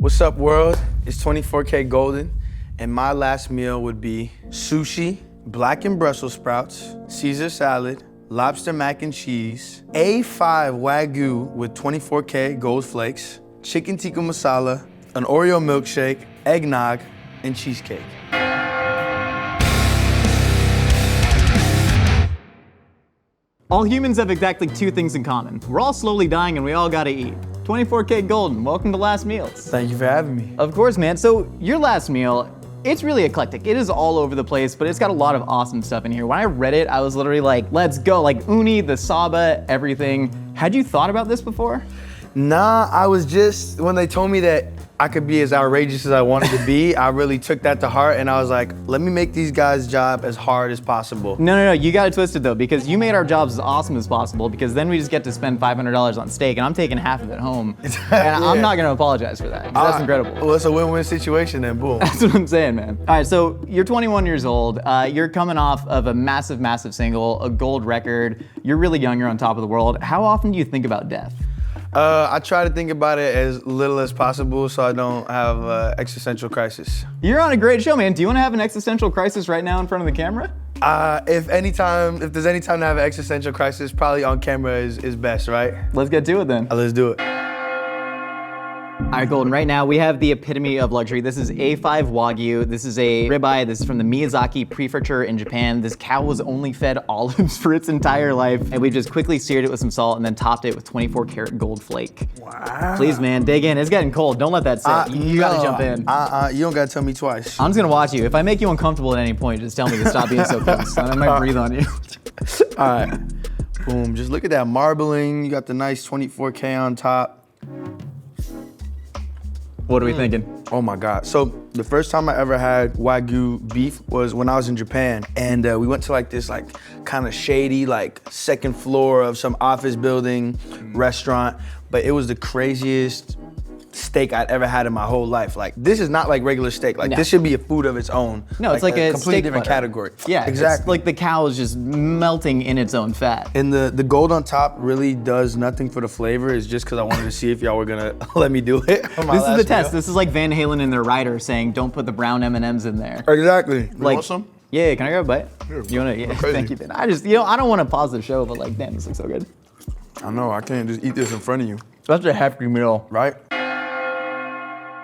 What's up, world? It's 24kGoldn, and my last meal would be sushi, blackened Brussels sprouts, Caesar salad, lobster mac and cheese, A5 Wagyu with 24K gold flakes, chicken tikka masala, an Oreo milkshake, eggnog, and cheesecake. All humans have exactly two things in common. We're all slowly dying and we all gotta eat. 24kGoldn, welcome to Last Meals. Thank you for having me. Of course, man. So your last meal, it's really eclectic. It is all over the place, but it's got a lot of awesome stuff in here. When I read it, I was literally like, let's go. Like uni, the saba, everything. Had you thought about this before? Nah, I was just, when they told me that I could be as outrageous as I wanted to be, I really took that to heart and I was like, let me make these guys' job as hard as possible. No, you got it twisted though, because you made our jobs as awesome as possible, because then we just get to spend $500 on steak and I'm taking half of it home. And Yeah. I'm not gonna apologize for that, because that's incredible. Well, it's a win-win situation then, boom. That's what I'm saying, man. All right, so you're 21 years old. You're coming off of a massive, massive single, a gold record. You're really young, you're on top of the world. How often do you think about death? I try to think about it as little as possible so I don't have existential crisis. You're on a great show, man. Do you want to have an existential crisis right now in front of the camera? If there's any time to have an existential crisis, probably on camera is best, right? Let's get to it then. Let's do it. All right, Golden, right now we have the epitome of luxury. This is A5 Wagyu. This is a ribeye. This is from the Miyazaki prefecture in Japan. This cow was only fed olives for its entire life, and we just quickly seared it with some salt and then topped it with 24-karat gold flake. Wow. Please, man, dig in. It's getting cold. Don't let that sit. You gotta jump in. You don't gotta tell me twice. I'm just gonna watch you. If I make you uncomfortable at any point, just tell me to stop being so close. I might breathe on you. All right. Boom. Just look at that marbling. You got the nice 24K on top. What are we thinking? Oh my God. So the first time I ever had Wagyu beef was when I was in Japan. And we went to like this kind of shady, second floor of some office building restaurant. But it was the craziest steak I'd ever had in my whole life. Like, this is not like regular steak. Like, This should be a food of its own. No, it's like a completely steak different butter. category. Yeah, exactly. It's like the cow is just melting in its own fat. And the gold on top really does nothing for the flavor. It's just because I wanted to see if y'all were gonna let me do it. This is the test. This is like Van Halen in their rider saying, "Don't put the brown M&Ms in there." Exactly. You Like, want some? Yeah, can I grab a bite? Here, You wanna? Yeah, crazy. thank you, Ben. I don't want to pause the show, but like, damn, this looks so good. I know. I can't just eat this in front of you, That's a hefty meal. right?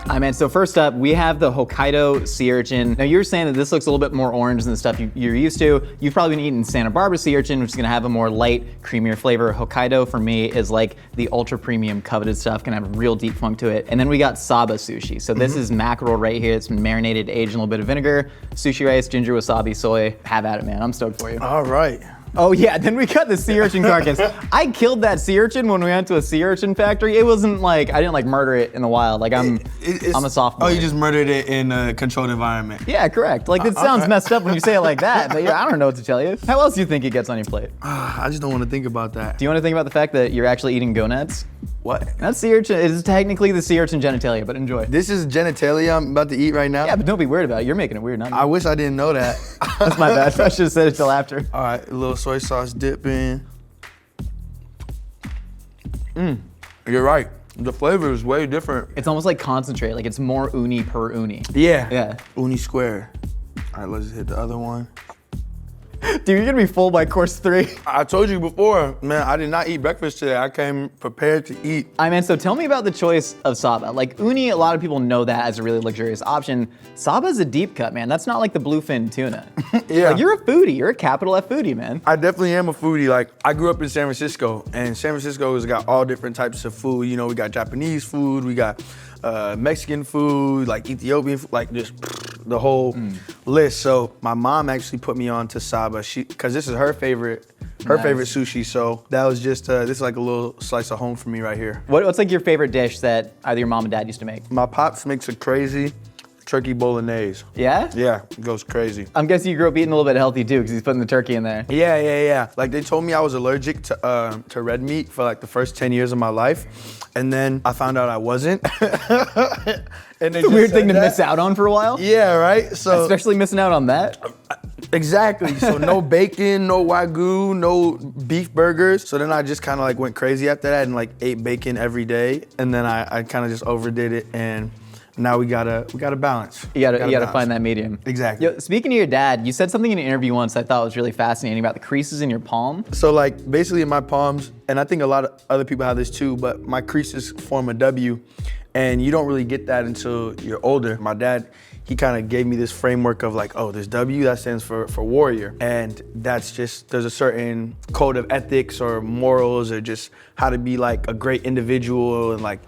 All right, man, so first up, we have the Hokkaido sea urchin. Now, you were saying that this looks a little bit more orange than the stuff you're used to. You've probably been eating Santa Barbara sea urchin, which is gonna have a more light, creamier flavor. Hokkaido, for me, is like the ultra premium coveted stuff, gonna have a real deep funk to it. And then we got Saba sushi. So this is mackerel right here. It's been marinated, aged in a little bit of vinegar, sushi rice, ginger, wasabi, soy. Have at it, man. I'm stoked for you. All right. Oh yeah, then we got the sea urchin carcass. I killed that sea urchin when we went to a sea urchin factory. It wasn't like, I didn't like murder it in the wild. Like I'm a soft boy. Oh, you just murdered it in a controlled environment. Yeah, correct. Like it sounds messed up when you say it like that, but yeah, I don't know what to tell you. How else do you think it gets on your plate? I just don't want to think about that. Do you want to think about the fact that you're actually eating gonads? What? That's sea urchin. It is technically the sea urchin genitalia, but enjoy. This is genitalia I'm about to eat right now? Yeah, but don't be weird about it. You're making it weird, not me. I wish I didn't know that. That's my bad. I should have said it till after. All right, a little soy sauce dip in. You're right. The flavor is way different. It's almost like concentrate. Like it's more uni per uni. Yeah. Yeah. Uni square. All right, let's hit the other one. Dude, you're gonna be full by course 3. I told you before, man, I did not eat breakfast today. I came prepared to eat. I mean, so tell me about the choice of Saba. Like uni, a lot of people know that as a really luxurious option. Saba's a deep cut, man. That's not like the bluefin tuna. Yeah. Like, you're a foodie. You're a capital F foodie, man. I definitely am a foodie. Like, I grew up in San Francisco, and San Francisco has got all different types of food. You know, we got Japanese food, we got Mexican food, like Ethiopian food, like just the whole list. So my mom actually put me on to Saba, because this is her favorite sushi. So that was just, this is like a little slice of home for me right here. What's like your favorite dish that either your mom and dad used to make? My pops makes a crazy turkey bolognese. Yeah? Yeah, it goes crazy. I'm guessing you grew up eating a little bit healthy too, because he's putting the turkey in there. Yeah. Like they told me I was allergic to red meat for like the first 10 years of my life. And then I found out I wasn't. And It's a weird thing to miss out on for a while. Yeah, right? So Especially missing out on that. exactly. So no bacon, no Wagyu, no beef burgers. So then I just kind of like went crazy after that and like ate bacon every day. And then I kind of just overdid it and now we gotta balance. You gotta balance. find that medium. Exactly. Yo, speaking of your dad, you said something in an interview once I thought was really fascinating about the creases in your palm. So like basically in my palms, and I think a lot of other people have this too, but my creases form a W, and you don't really get that until you're older. My dad, he kind of gave me this framework of like, oh, this W, that stands for warrior. And that's just, there's a certain code of ethics or morals or just how to be like a great individual and like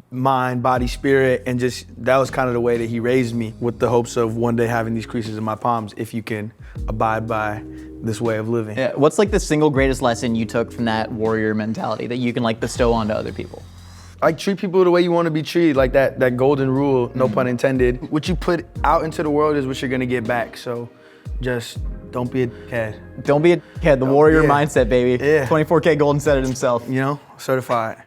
mind, body, spirit, and just that was kind of the way that he raised me, with the hopes of one day having these creases in my palms if you can abide by this way of living. Yeah. What's like the single greatest lesson you took from that warrior mentality that you can like bestow onto other people? Like treat people the way you want to be treated, like that golden rule, no pun intended. What you put out into the world is what you're gonna get back. So just don't be a dickhead. Don't be a dickhead, the warrior mindset, baby. Yeah. 24kGoldn said it himself. You know, certified.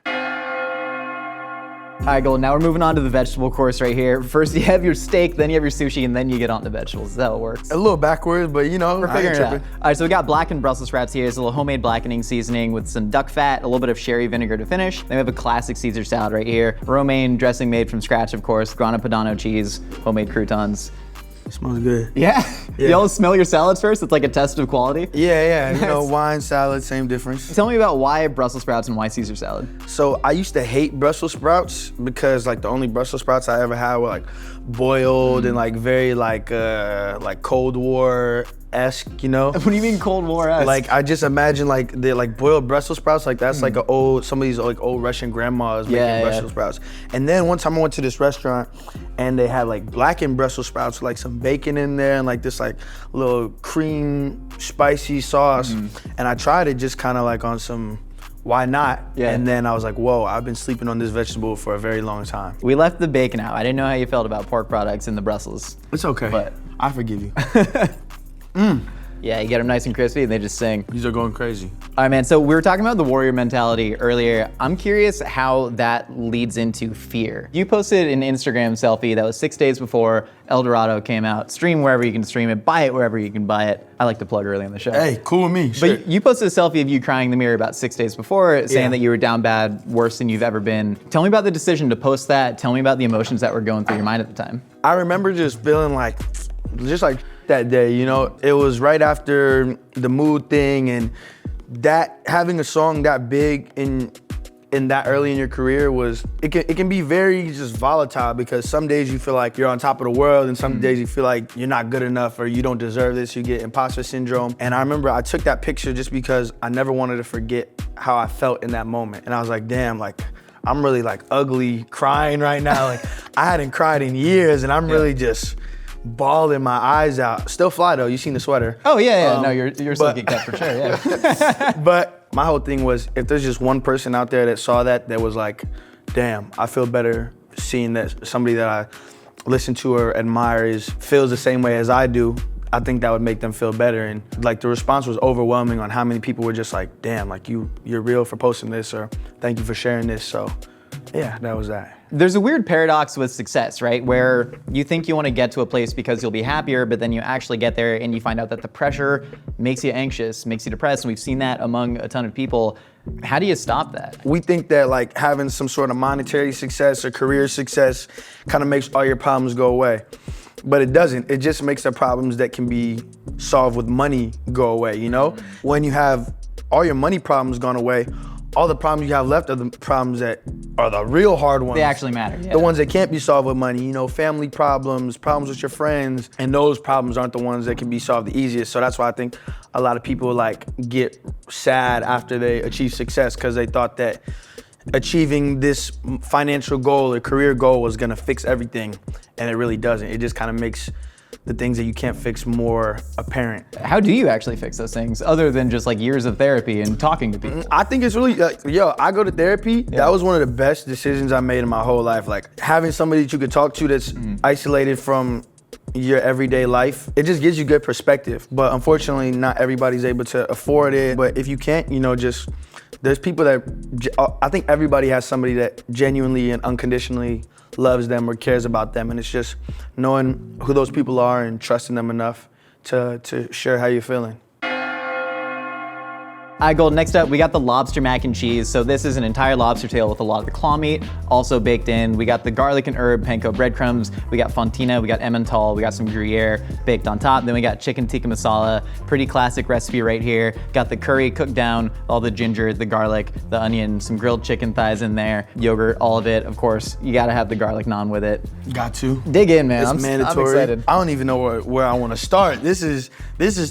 All right, Golden, now we're moving on to the vegetable course right here. First you have your steak, then you have your sushi, and then you get on to vegetables. Is that how it works? A little backwards, but you know, We're figuring it out. All right, so we got blackened Brussels sprouts here. It's a little homemade blackening seasoning with some duck fat, a little bit of sherry vinegar to finish. Then we have a classic Caesar salad right here. Romaine dressing made from scratch, of course. Grana Padano cheese, homemade croutons. It smells good. Yeah? You all smell your salads first? It's like a test of quality? Yeah, you know, wine, salad, same difference. Tell me about why Brussels sprouts and why Caesar salad. So I used to hate Brussels sprouts because like the only Brussels sprouts I ever had were like boiled and like very like Cold War-esque, you know? What do you mean Cold War-esque? Like I just imagine like the like boiled Brussels sprouts, like that's like some of these like old Russian grandmas making Brussels sprouts. And then one time I went to this restaurant and they had like blackened Brussels sprouts, like some bacon in there and like this like little cream spicy sauce. And I tried it just kind of like on some, why not? And then I was like, whoa, I've been sleeping on this vegetable for a very long time. We left the bacon out. I didn't know how you felt about pork products in the Brussels. It's okay, but I forgive you. Yeah, you get them nice and crispy and they just sing. These are going crazy. All right, man, so we were talking about the warrior mentality earlier. I'm curious how that leads into fear. You posted an Instagram selfie that was 6 days before El Dorado came out. Stream wherever you can stream it, buy it wherever you can buy it. I like to plug early on the show. Hey, cool with me, sure. But you posted a selfie of you crying in the mirror about 6 days before, saying that you were down bad, worse than you've ever been. Tell me about the decision to post that. Tell me about the emotions that were going through your mind at the time. I remember just feeling like, that day, you know, it was right after the mood thing, and that having a song that big in that early in your career it can be very just volatile, because some days you feel like you're on top of the world and some days you feel like you're not good enough or you don't deserve this, you get imposter syndrome. And I remember I took that picture just because I never wanted to forget how I felt in that moment. And I was like, damn, like I'm really like ugly crying right now. Like I hadn't cried in years and I'm really just bawling my eyes out. Still fly though, you seen the sweater. Oh yeah, no, you're still getting cut for sure, yeah. But my whole thing was, if there's just one person out there that saw that was like, damn, I feel better seeing that somebody that I listen to or admire feels the same way as I do, I think that would make them feel better. And like the response was overwhelming on how many people were just like, damn, like you're real for posting this, or thank you for sharing this. So yeah, that was that. There's a weird paradox with success, right? Where you think you want to get to a place because you'll be happier, but then you actually get there and you find out that the pressure makes you anxious, makes you depressed, and we've seen that among a ton of people. How do you stop that? We think that like having some sort of monetary success or career success kind of makes all your problems go away. But it doesn't. It just makes the problems that can be solved with money go away, you know? When you have all your money problems gone away, all the problems you have left are the problems that are the real hard ones. They actually matter, yeah. The ones that can't be solved with money, you know, family problems, problems with your friends, and those problems aren't the ones that can be solved the easiest. So that's why I think a lot of people like get sad after they achieve success, because they thought that achieving this financial goal or career goal was gonna fix everything, and it really doesn't. It just kind of makes the things that you can't fix more apparent. How do you actually fix those things, other than just like years of therapy and talking to people? I think it's really, I go to therapy. Yeah. That was one of the best decisions I made in my whole life. Like having somebody that you could talk to that's isolated from your everyday life, it just gives you good perspective. But unfortunately, not everybody's able to afford it. But if you can't, you know, just, there's people that, I think everybody has somebody that genuinely and unconditionally loves them or cares about them, and it's just knowing who those people are and trusting them enough to share how you're feeling. All right, Gold, next up, we got the lobster mac and cheese. So this is an entire lobster tail with a lot of the claw meat also baked in. We got the garlic and herb panko breadcrumbs. We got fontina, we got emmental, we got some Gruyere baked on top. Then we got chicken tikka masala, pretty classic recipe right here. Got the curry cooked down, all the ginger, the garlic, the onion, some grilled chicken thighs in there, yogurt, all of it. Of course, you gotta have the garlic naan with it. Got to. Dig in, man. It's I'm mandatory. excited. I don't even know where I want to start. This is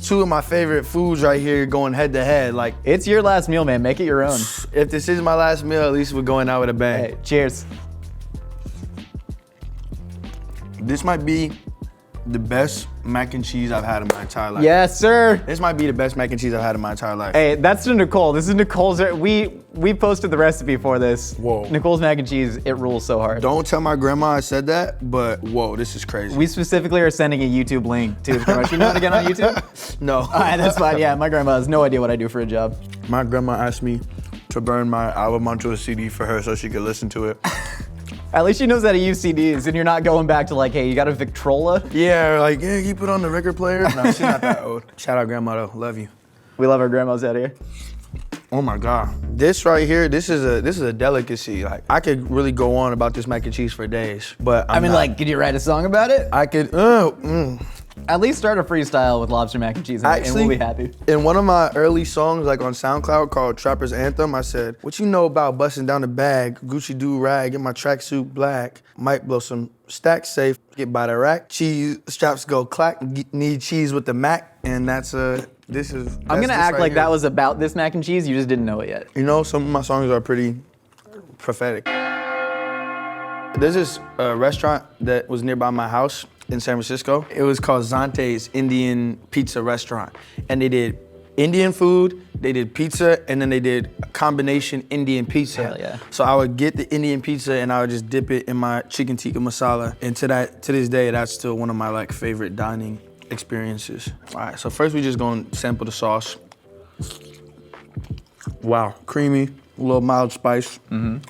two of my favorite foods right here going head to head. Like, It's your last meal, man. Make it your own. if this is my last meal, at least we're going out with a bang. Hey, cheers. This might be the best mac and cheese I've had in my entire life. Yes, sir. This might be the best mac and cheese I've had in my entire life. Hey, that's to Nicole. This is Nicole's. We posted the recipe for this. Whoa. Nicole's mac and cheese, it rules so hard. Don't tell my grandma I said that, but whoa, this is crazy. We specifically are sending a YouTube link to the camera. You know how to get on YouTube? No. All right, that's fine. Yeah, my grandma has no idea what I do for a job. My grandma asked me to burn my album onto a CD for her so she could listen to it. At least she knows how to use CDs, and you're not going back to like, hey, you got a Victrola? Yeah, like, yeah, you put on the record player. No, she's not that old. Shout out grandma though, love you. We love our grandmas out here. Oh my God. This right here, this is a delicacy. Like, I could really go on about this mac and cheese for days, but I mean, like, could you write a song about it? I could, At least start a freestyle with lobster mac and cheese, and we'll be happy. In one of my early songs, like on SoundCloud called Trapper's Anthem, I said, what you know about busting down the bag, Gucci do-rag, in my tracksuit black, might blow some stacks safe, get by the rack, cheese straps go clack, need cheese with the mac, and that's I'm gonna act like that was about this mac and cheese, you just didn't know it yet. You know, some of my songs are pretty prophetic. There's this restaurant that was nearby my house in San Francisco. It was called Zante's Indian Pizza Restaurant. And they did Indian food, they did pizza, and then they did a combination Indian pizza. Hell yeah. So I would get the Indian pizza and I would just dip it in my chicken tikka masala. And to this day, that's still one of my like favorite dining experiences. All right, so first we just gonna sample the sauce. Wow, creamy. A little mild spice,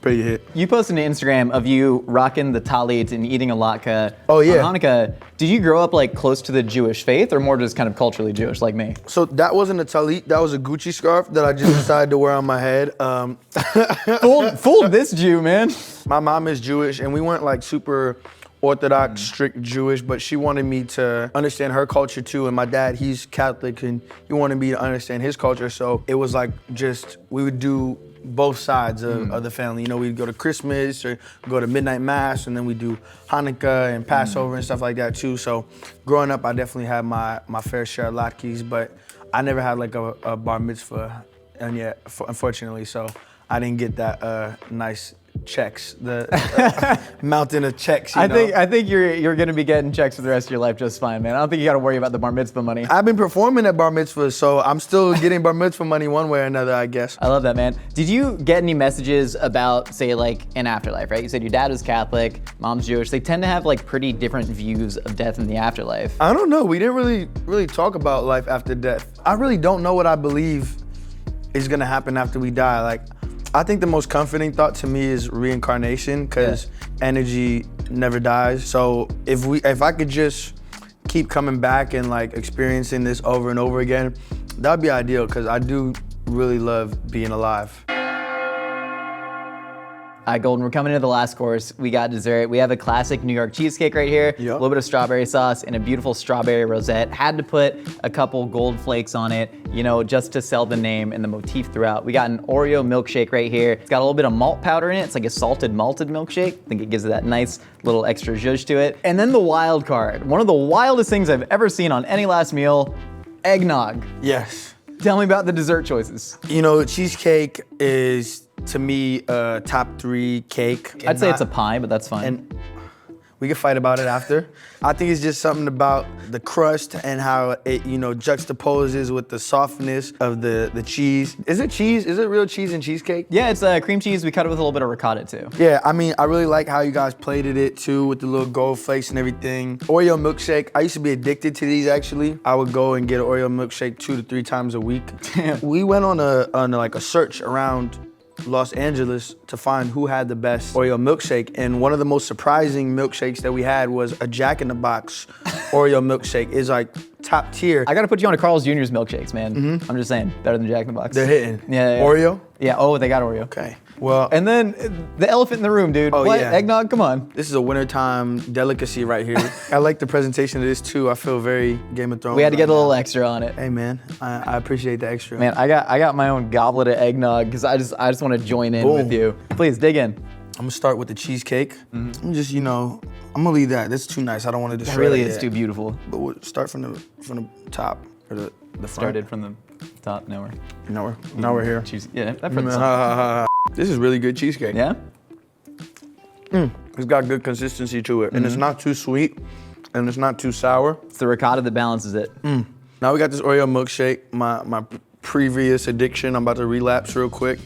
pretty hit. You posted an Instagram of you rocking the talit and eating a latke Oh, yeah. on Hanukkah. Did you grow up like close to the Jewish faith or more just kind of culturally Jewish like me? So that wasn't a talit, that was a Gucci scarf that I just decided to wear on my head. Fooled this Jew, man. My mom is Jewish and we weren't like super Orthodox, strict Jewish, but she wanted me to understand her culture too. And my dad, he's Catholic and he wanted me to understand his culture. So it was like we would do both sides of the family. You know, we'd go to Christmas or go to midnight mass, and then we do Hanukkah and Passover and stuff like that too. So growing up, I definitely had my fair share of latkes, but I never had like a bar mitzvah, and yet, unfortunately, so I didn't get that nice checks, the mountain of checks. I think you're gonna be getting checks for the rest of your life just fine, man. I don't think you gotta worry about the bar mitzvah money. I've been performing at bar mitzvahs, so I'm still getting bar mitzvah money one way or another, I guess. I love that, man. Did you get any messages about, say, like an afterlife, right? You said your dad was Catholic, mom's Jewish. They tend to have like pretty different views of death and the afterlife. I don't know. We didn't really talk about life after death. I really don't know what I believe is gonna happen after we die. Like, I think the most comforting thought to me is reincarnation, because energy never dies. So if I could just keep coming back and like experiencing this over and over again, that'd be ideal, because I do really love being alive. All right, Golden, we're coming to the last course. We got dessert. We have a classic New York cheesecake right here. Yep. A little bit of strawberry sauce and a beautiful strawberry rosette. Had to put a couple gold flakes on it, you know, just to sell the name and the motif throughout. We got an Oreo milkshake right here. It's got a little bit of malt powder in it. It's like a salted malted milkshake. I think it gives it that nice little extra zhuzh to it. And then the wild card. One of the wildest things I've ever seen on any last meal, eggnog. Yes. Tell me about the dessert choices. You know, cheesecake is, to me, top 3 cake. I'd say it's a pie, but that's fine. And we can fight about it after. I think it's just something about the crust and how it, you know, juxtaposes with the softness of the cheese. Is it cheese? Is it real cheese in cheesecake? Yeah, it's cream cheese. We cut it with a little bit of ricotta too. Yeah, I mean, I really like how you guys plated it too, with the little gold flakes and everything. Oreo milkshake, I used to be addicted to these actually. I would go and get an Oreo milkshake 2 to 3 times a week. We went on a search around Los Angeles to find who had the best Oreo milkshake, and one of the most surprising milkshakes that we had was a Jack in the Box Oreo milkshake. It's like top tier. I gotta put you on a Carl's Jr.'s milkshakes, man. I'm just saying, better than Jack in the Box. They're hitting. Yeah. Oreo? Yeah, oh, they got Oreo. Okay. Well, And then the elephant in the room, dude. Oh, What? yeah. Eggnog? Come on. this is a wintertime delicacy right here. I like the presentation of this too. I feel very Game of Thrones. We had to get a right little now. extra on it. Hey man, I appreciate the extra. Man, I got my own goblet of eggnog because I just want to join in with Boom. you. Please dig in. I'm gonna start with the cheesecake. I'm just, I'm gonna leave that. That's too nice. I don't want to That destroy really it is yet. too beautiful. But we'll start from the top or the front. Started from the top. Now Now we're here. choose. Yeah, that for the song. This is really good cheesecake. Yeah. It's got good consistency to it, and it's not too sweet, and it's not too sour. It's the ricotta that balances it. Now we got this Oreo milkshake. My previous addiction. I'm about to relapse real quick.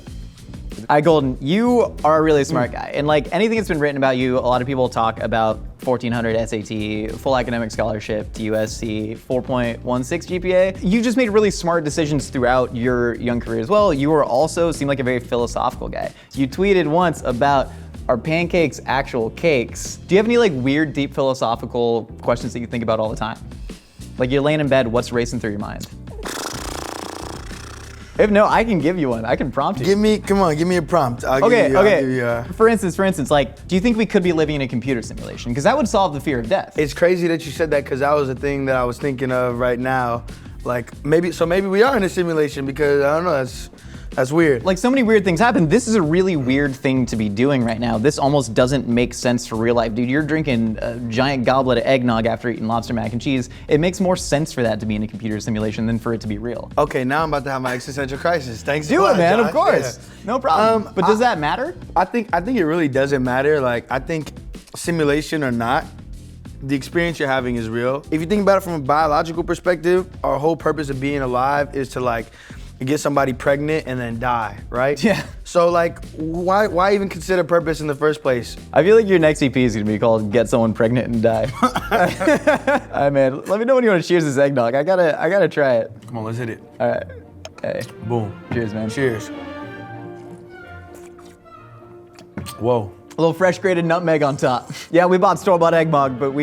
Golden, you are a really smart guy. And like anything that's been written about you, a lot of people talk about 1400 SAT, full academic scholarship to USC, 4.16 GPA. You just made really smart decisions throughout your young career as well. You were also seemed like a very philosophical guy. You tweeted once about, are pancakes actual cakes? Do you have any like weird, deep philosophical questions that you think about all the time? Like you're laying in bed, what's racing through your mind? If no, I can give you one. I can prompt you. Give me a prompt. I'll give you, For instance, like, do you think we could be living in a computer simulation? Because that would solve the fear of death. It's crazy that you said that because that was a thing that I was thinking of right now. Like maybe we are in a simulation because I don't know. That's weird. Like so many weird things happen. This is a really weird thing to be doing right now. This almost doesn't make sense for real life. Dude, you're drinking a giant goblet of eggnog after eating lobster mac and cheese. It makes more sense for that to be in a computer simulation than for it to be real. Okay, now I'm about to have my existential crisis. Thanks. Do a lot, it, man, Josh. of course. Yeah. No problem. But does that matter? I think it really doesn't matter. Like I think simulation or not, the experience you're having is real. If you think about it from a biological perspective, our whole purpose of being alive is to like get somebody pregnant and then die, right? Yeah. So like, why even consider purpose in the first place? I feel like your next EP is gonna be called "Get Someone Pregnant and Die." All right, man. Let me know when you want to cheers this eggnog. I gotta try it. Come on, let's hit it. All right. Hey. Boom. Cheers, man. Cheers. Whoa. A little fresh grated nutmeg on top. Yeah, we bought store-bought eggnog, but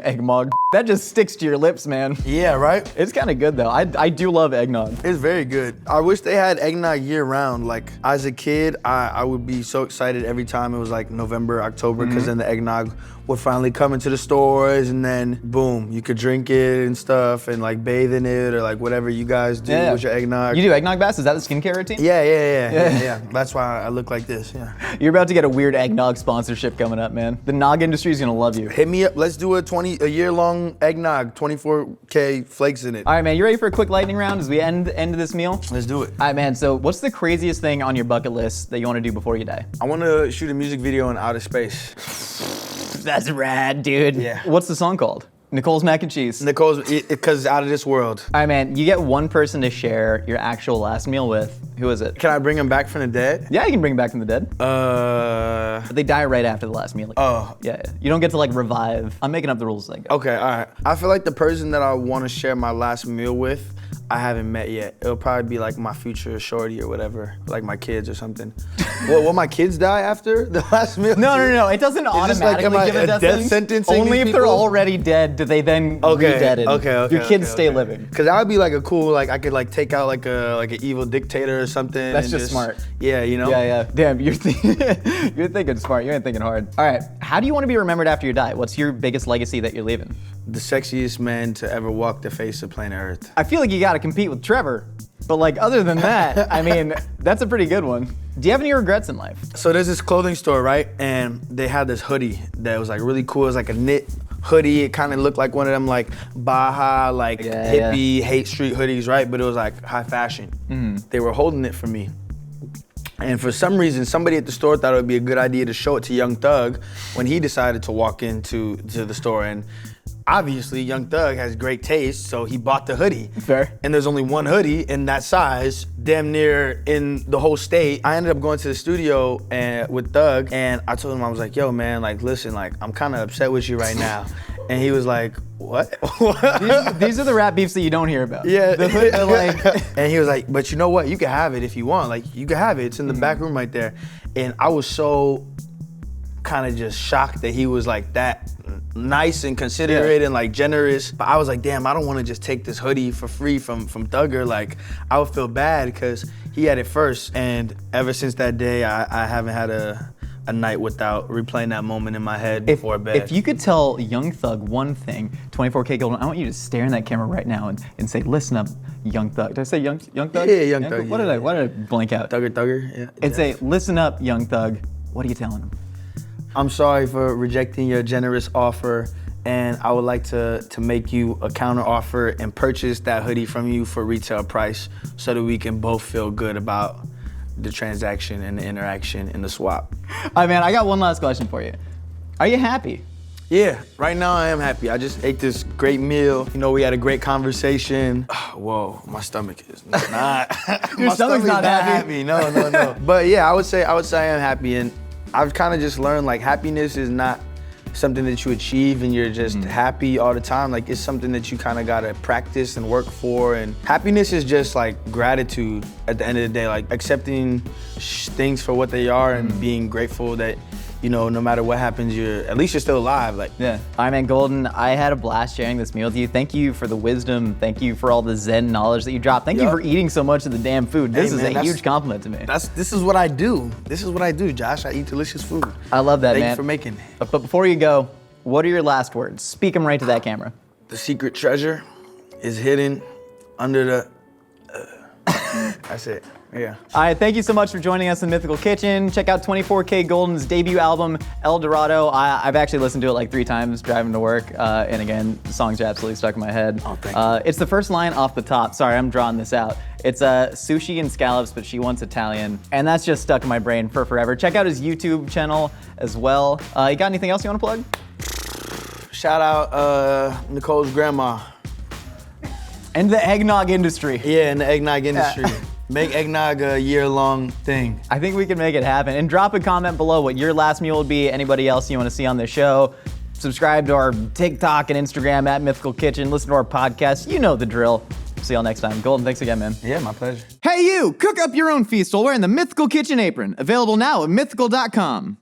eggnog. That just sticks to your lips, man. Yeah, right? It's kind of good though. I do love eggnog. It's very good. I wish they had eggnog year round. Like as a kid, I would be so excited every time it was like November, October, because then the eggnog would finally come into the stores and then boom, you could drink it and stuff and like bathe in it or like whatever you guys do with your eggnog. You do eggnog baths? Is that the skincare routine? Yeah. That's why I look like this, yeah. You're about to get a weird eggnog sponsorship coming up, man. The nog industry is gonna love you. Hit me up, let's do a year-long eggnog, 24K flakes in it. All right, man, you ready for a quick lightning round as we end this meal? Let's do it. All right, man, so what's the craziest thing on your bucket list that you wanna do before you die? I wanna shoot a music video in outer space. That's rad, dude. Yeah. What's the song called? Nicole's Mac and Cheese. Nicole's, because it's out of this world. All right, man, you get one person to share your actual last meal with. Who is it? Can I bring him back from the dead? Yeah, you can bring them back from the dead. Uh, But they die right after the last meal. Oh. Yeah, you don't get to like revive. I'm making up the rules as I go. Okay, all right. I feel like the person that I want to share my last meal with, I haven't met yet. It'll probably be like my future shorty or whatever, like my kids or something. Will my kids die after the last meal? No. It doesn't this like, automatically am I give a death death sentencing Only these if they're people? already dead do they then re-deaded. Okay. Your kids stay living. Cause that would be like a cool, like I could like take out like an evil dictator or something. That's and just smart. Yeah, you know. Yeah. Damn, you're thinking smart. You ain't thinking hard. All right, how do you want to be remembered after you die? What's your biggest legacy that you're leaving? The sexiest man to ever walk the face of planet Earth. I feel like you got to compete with Trevor. But like other than that, I mean, that's a pretty good one. Do you have any regrets in life? So there's this clothing store, right? And they had this hoodie that was like really cool. It was like a knit hoodie. It kind of looked like one of them like Baja, like hippie, hate street hoodies, right? But it was like high fashion. They were holding it for me. And for some reason, somebody at the store thought it would be a good idea to show it to Young Thug when he decided to walk into the store. And obviously, Young Thug has great taste, so he bought the hoodie. Fair. And there's only one hoodie in that size, damn near in the whole state. I ended up going to the studio with Thug, and I told him, I was like, yo, man, like, listen, like, I'm kind of upset with you right now. And he was like, what? These are the rap beefs that you don't hear about. Yeah. Like, and he was like, but you know what? You can have it if you want. Like, you can have it. It's in the back room right there. And I was so kind of just shocked that he was like that nice and considerate and like generous. But I was like, damn, I don't want to just take this hoodie for free from Thugger. Like, I would feel bad because he had it first. And ever since that day, I haven't had a night without replaying that moment in my head before bed. If you could tell Young Thug one thing, 24kGoldn, I want you to stare in that camera right now and say, listen up, Young Thug. Did I say Young Thug? Yeah, Young Thug. Why did I blank out? Thugger, yeah. And say, listen up, Young Thug. What are you telling him? I'm sorry for rejecting your generous offer, and I would like to make you a counter offer and purchase that hoodie from you for retail price so that we can both feel good about the transaction and the interaction and the swap. All right, man, I got one last question for you. Are you happy? Yeah, right now I am happy. I just ate this great meal. You know, we had a great conversation. Whoa, my stomach is not. Your stomach's not happy. No. But yeah, I would say I am happy, and I've kind of just learned like happiness is not something that you achieve and you're just happy all the time. Like, it's something that you kind of gotta practice and work for. And happiness is just like gratitude at the end of the day, like accepting things for what they are and being grateful that, you know, no matter what happens, at least you're still alive. Like, yeah. All right, man, Golden, I had a blast sharing this meal with you. Thank you for the wisdom. Thank you for all the Zen knowledge that you dropped. Thank you for eating so much of the damn food. This is a huge compliment to me. This is what I do. This is what I do, Josh. I eat delicious food. I love that, man. man. Thank you for making it. But before you go, what are your last words? Speak them right to that camera. The secret treasure is hidden under the... That's it. Yeah. All right, thank you so much for joining us in Mythical Kitchen. Check out 24kGoldn's debut album, El Dorado. I've actually listened to it like 3 times driving to work. And again, the songs are absolutely stuck in my head. Oh, thank you. It's the first line off the top. Sorry, I'm drawing this out. It's sushi and scallops, but she wants Italian. And that's just stuck in my brain for forever. Check out his YouTube channel as well. You got anything else you want to plug? Shout out Nicole's grandma. And the eggnog industry. Yeah, in the eggnog industry. Make eggnog a year-long thing. I think we can make it happen. And drop a comment below what your last meal would be, anybody else you want to see on the show. Subscribe to our TikTok and Instagram at Mythical Kitchen. Listen to our podcast. You know the drill. See y'all next time. Golden, thanks again, man. Yeah, my pleasure. Hey, you! Cook up your own feast while wearing the Mythical Kitchen apron. Available now at mythical.com.